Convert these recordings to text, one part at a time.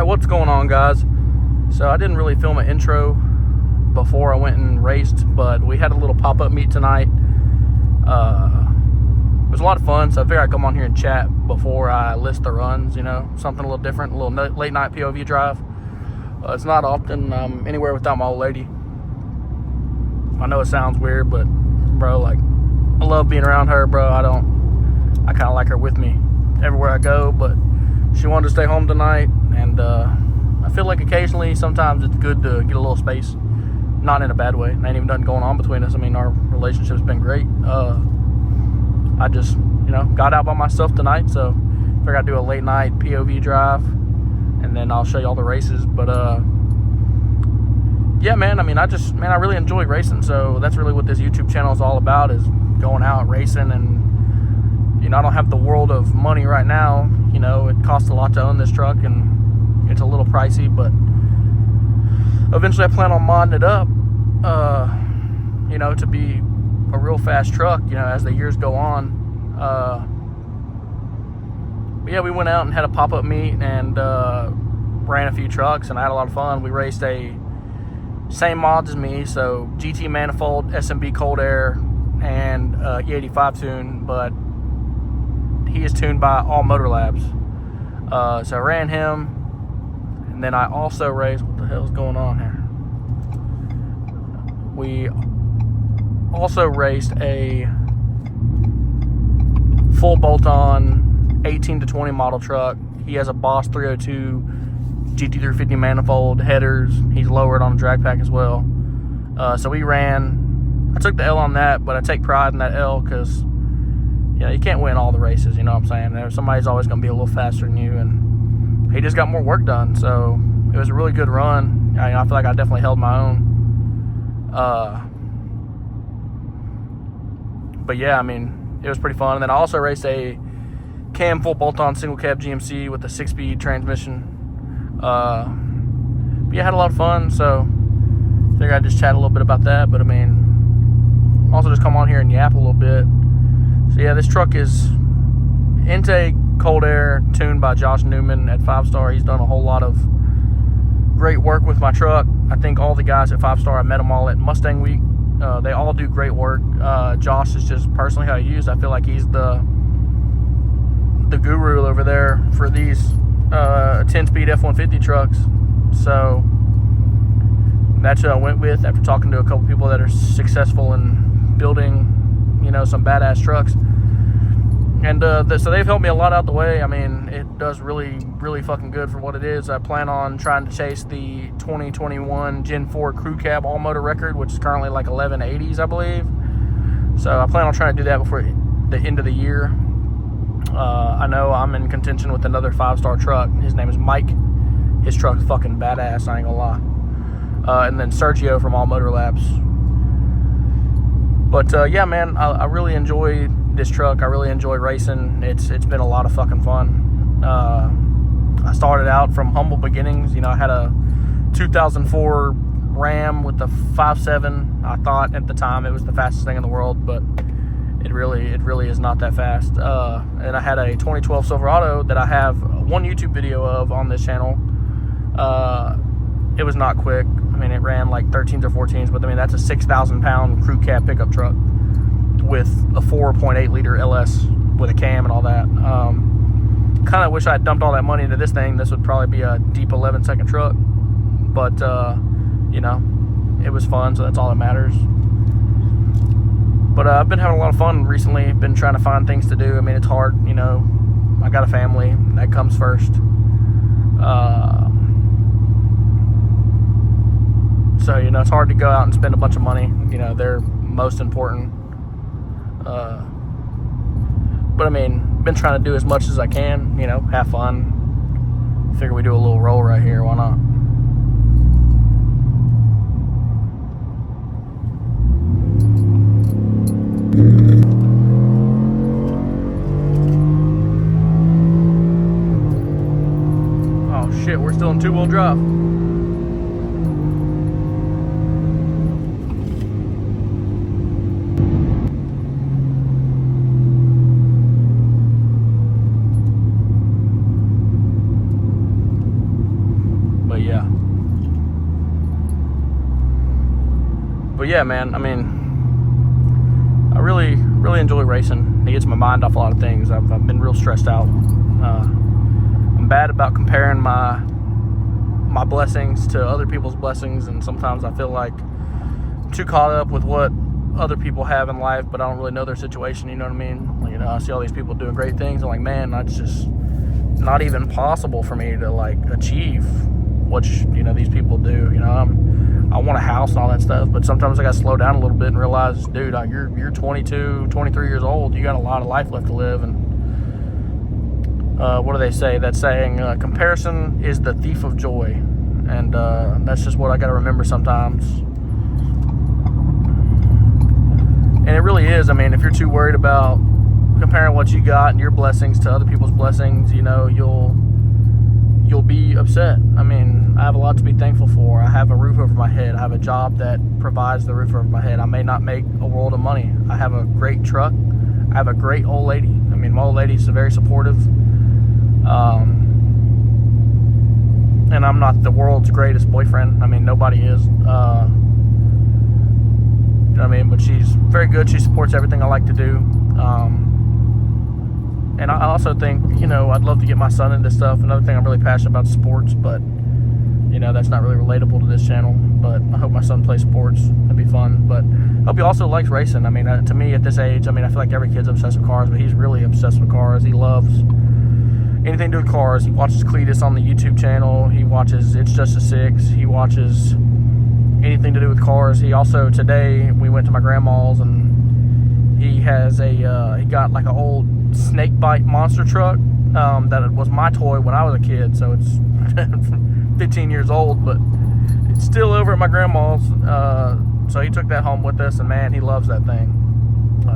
Alright, what's going on, guys? So I didn't really film an intro before I went and raced, but we had a little pop-up meet tonight. It was a lot of fun, so I figured I'd come on here and chat before I list the runs, you know, something a little different, a little late night POV drive. It's not often I'm anywhere without my old lady. I know it sounds weird, but bro, like, I love being around her, bro. I kind of like her with me everywhere I go, but she wanted to stay home tonight, and I feel like occasionally, sometimes it's good to get a little space, not in a bad way. There ain't even nothing going on between us. I mean, our relationship's been great. I just, you know, got out by myself tonight, so figured I'd do a late night POV drive, and then I'll show you all the races. But yeah, man, I mean, I really enjoy racing, so that's really what this YouTube channel is all about, is going out racing. And, you know, I don't have the world of money right now. You know, it costs a lot to own this truck, and it's a little pricey, but eventually I plan on modding it up, you know, to be a real fast truck, you know, as the years go on. But yeah, we went out and had a pop-up meet and ran a few trucks, and I had a lot of fun. We raced a same mods as me, so GT manifold, SMB cold air, and E85 tune, but he is tuned by All Motor Labs. So I ran him, and then I also raced, what the hell is going on here? We also raced a full bolt-on 18 to 20 model truck. He has a Boss 302 GT350 manifold, headers. He's lowered on a drag pack as well. So we ran. I took the L on that, but I take pride in that L because, you know, you can't win all the races, you know what I'm saying? Somebody's always going to be a little faster than you, and he just got more work done. So it was a really good run. I feel like I definitely held my own. But yeah, I mean, it was pretty fun. And then I also raced a cam full bolt-on single cab GMC with a 6-speed transmission. But yeah, I had a lot of fun, so I figured I'd just chat a little bit about that. But I mean, also just come on here and yap a little bit. So yeah, this truck is intake cold air, tuned by Josh Newman at 5-Star. He's done a whole lot of great work with my truck. I think all the guys at 5-Star, I met them all at Mustang Week. They all do great work. Josh is just personally how he used. I feel like he's the guru over there for these 10-speed F150 trucks. So that's who I went with after talking to a couple people that are successful in building, you know, some badass trucks. And so they've helped me a lot out the way. I mean, it does really, really fucking good for what it is. I plan on trying to chase the 2021 Gen 4 crew cab all motor record, which is currently like 1180s, I believe. So I plan on trying to do that before the end of the year. I know I'm in contention with another 5-Star truck. His name is Mike. His truck's fucking badass, I ain't gonna lie. And then Sergio from All Motor Labs. But yeah, man, I really enjoy this truck. I really enjoy racing. It's been a lot of fucking fun. I started out from humble beginnings. You know, I had a 2004 Ram with the 5.7. I thought at the time it was the fastest thing in the world, but it really is not that fast. And I had a 2012 Silverado that I have one YouTube video of on this channel. It was not quick. I mean, it ran like 13s or 14s, but I mean, that's a 6,000 pound crew cab pickup truck with a 4.8 liter LS with a cam and all that. Kind of wish I had dumped all that money into this thing. This would probably be a deep 11-second truck, but you know, it was fun, so that's all that matters. But I've been having a lot of fun recently. Been trying to find things to do. I mean, it's hard, you know. I got a family, that comes first. So, you know, it's hard to go out and spend a bunch of money. You know, they're most important. But I mean, been trying to do as much as I can, you know, have fun. Figure we do a little roll right here, why not? Oh shit, we're still in two-wheel drive. But yeah, man, I mean, I really enjoy racing. It gets my mind off a lot of things. I've been real stressed out. I'm bad about comparing my blessings to other people's blessings, and sometimes I feel like I'm too caught up with what other people have in life, but I don't really know their situation, you know what I mean? Like, you know, I see all these people doing great things, and like, man, that's just not even possible for me to like achieve what these people do. You know, I want a house and all that stuff, but sometimes I gotta slow down a little bit and realize, dude, you're 22, 23 years old. You got a lot of life left to live. And what do they say? That saying, comparison is the thief of joy. And that's just what I gotta remember sometimes. And it really is. I mean, if you're too worried about comparing what you got and your blessings to other people's blessings, you know, you'll be upset. I mean, I have a lot to be thankful for. I have a roof over my head. I have a job that provides the roof over my head. I may not make a world of money. I have a great truck. I have a great old lady. I mean, my old lady's very supportive. And I'm not the world's greatest boyfriend. I mean, nobody is. You know what I mean? But she's very good. She supports everything I like to do. And I also think, you know, I'd love to get my son into stuff. Another thing I'm really passionate about is sports, but, you know, that's not really relatable to this channel. But I hope my son plays sports. That'd be fun. But I hope he also likes racing. I mean, to me at this age, I mean, I feel like every kid's obsessed with cars, but he's really obsessed with cars. He loves anything to do with cars. He watches Cletus on the YouTube channel. He watches It's Just a Six. He watches anything to do with cars. He also, today, we went to my grandma's, and he has he got like an old snake bite monster truck that was my toy when I was a kid, so it's 15 years old, but it's still over at my grandma's. So he took that home with us, and man, he loves that thing.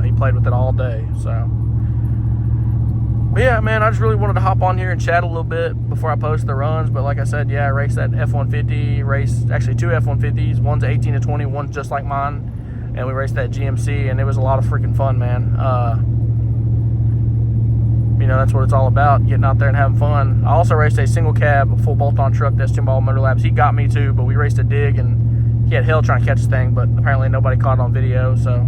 He played with it all day. So, but yeah, man, I just really wanted to hop on here and chat a little bit before I post the runs. But like I said, yeah, I raced that F150, actually two F150s. One's 18 to 20, one's just like mine. And we raced that GMC, and it was a lot of freaking fun, man. You know, that's what it's all about, getting out there and having fun. I also raced a single cab, a full bolt-on truck, that's 2 Mile Motor Labs. He got me too, but we raced a dig, and he had hell trying to catch this thing, but apparently nobody caught it on video, so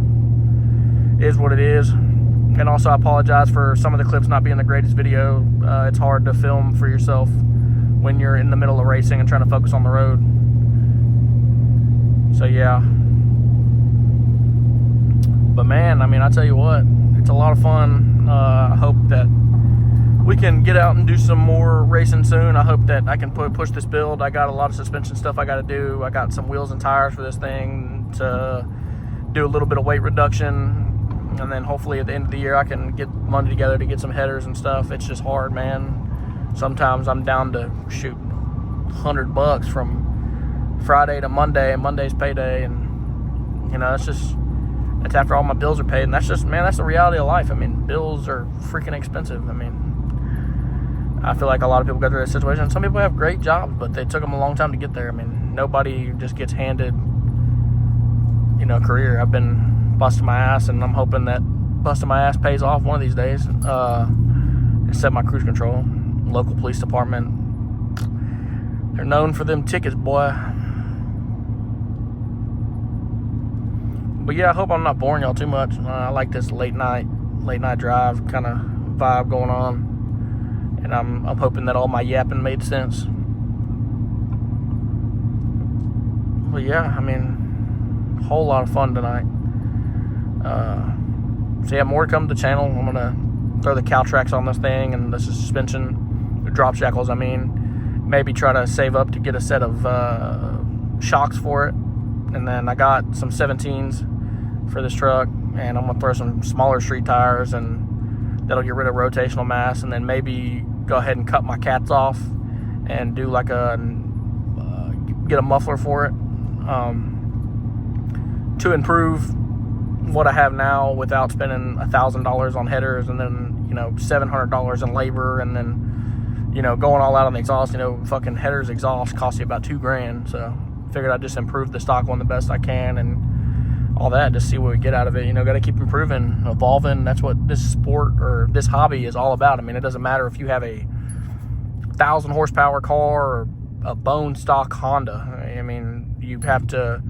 it is what it is. And also, I apologize for some of the clips not being the greatest video. It's hard to film for yourself when you're in the middle of racing and trying to focus on the road. So, yeah. But man, I mean, I tell you what, it's a lot of fun. I hope that we can get out and do some more racing soon. I hope that I can push this build. I got a lot of suspension stuff I got to do. I got some wheels and tires for this thing to do a little bit of weight reduction. And then hopefully at the end of the year, I can get money together to get some headers and stuff. It's just hard, man. Sometimes I'm down to, shoot, $100 from Friday to Monday, and Monday's payday. And, you know, it's after all my bills are paid, and that's just, man, that's the reality of life. I mean, bills are freaking expensive. I mean, I feel like a lot of people go through that situation. Some people have great jobs, but they took them a long time to get there. I mean, nobody just gets handed, you know, a career. I've been busting my ass, and I'm hoping that busting my ass pays off one of these days. Except my cruise control, local police department, they're known for them tickets, boy. But yeah, I hope I'm not boring y'all too much. I like this late night drive kind of vibe going on, and I'm hoping that all my yapping made sense. But yeah, I mean, a whole lot of fun tonight. So yeah, more to come to the channel. I'm gonna throw the cow tracks on this thing and the suspension, the drop shackles. I mean, maybe try to save up to get a set of shocks for it, and then I got some 17s. For this truck, and I'm gonna throw some smaller street tires, and that'll get rid of rotational mass, and then maybe go ahead and cut my cats off and do like get a muffler for it to improve what I have now without spending $1,000 on headers, and then, you know, $700 in labor, and then, you know, going all out on the exhaust. You know, fucking headers exhaust cost you about $2,000, so figured I'd just improve the stock one the best I can, and all that, just see what we get out of it. You know, got to keep improving, evolving. That's what this sport or this hobby is all about. I mean, it doesn't matter if you have a 1,000 horsepower car or a bone stock Honda. I mean, you want to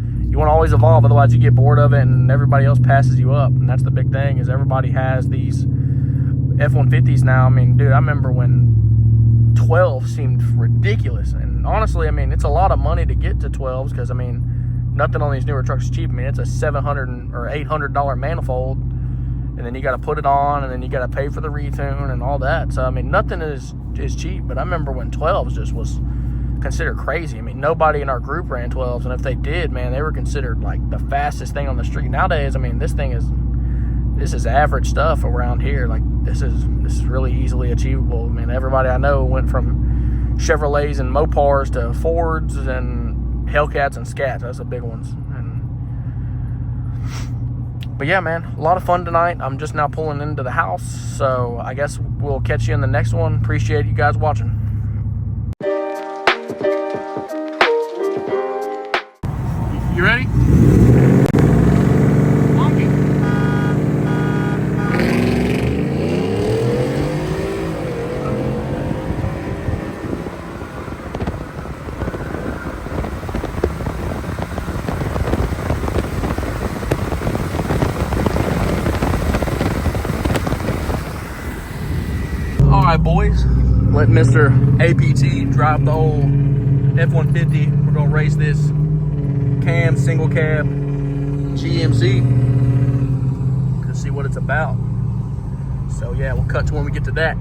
always evolve, otherwise you get bored of it and everybody else passes you up. And that's the big thing, is everybody has these F-150s now. I mean, dude, I remember when 12 seemed ridiculous, and honestly, I mean, it's a lot of money to get to 12s, because I mean, nothing on these newer trucks is cheap. I mean, it's a $700 or $800 manifold, and then you got to put it on, and then you got to pay for the retune and all that. So I mean, nothing is cheap. But I remember when 12s just was considered crazy. I mean, nobody in our group ran 12s, and if they did, man, they were considered like the fastest thing on the street. Nowadays, I mean, this is average stuff around here. Like, this is really easily achievable. I mean, everybody I know went from Chevrolets and Mopars to Fords and Hellcats and Scats. That's the big ones. But yeah, man, a lot of fun tonight. I'm just now pulling into the house, so I guess we'll catch you in the next one. Appreciate you guys watching. You ready? Alright, boys, let Mr. APT drive the old F-150. We're gonna race this cam single cab GMC to see what it's about. So yeah, we'll cut to when we get to that.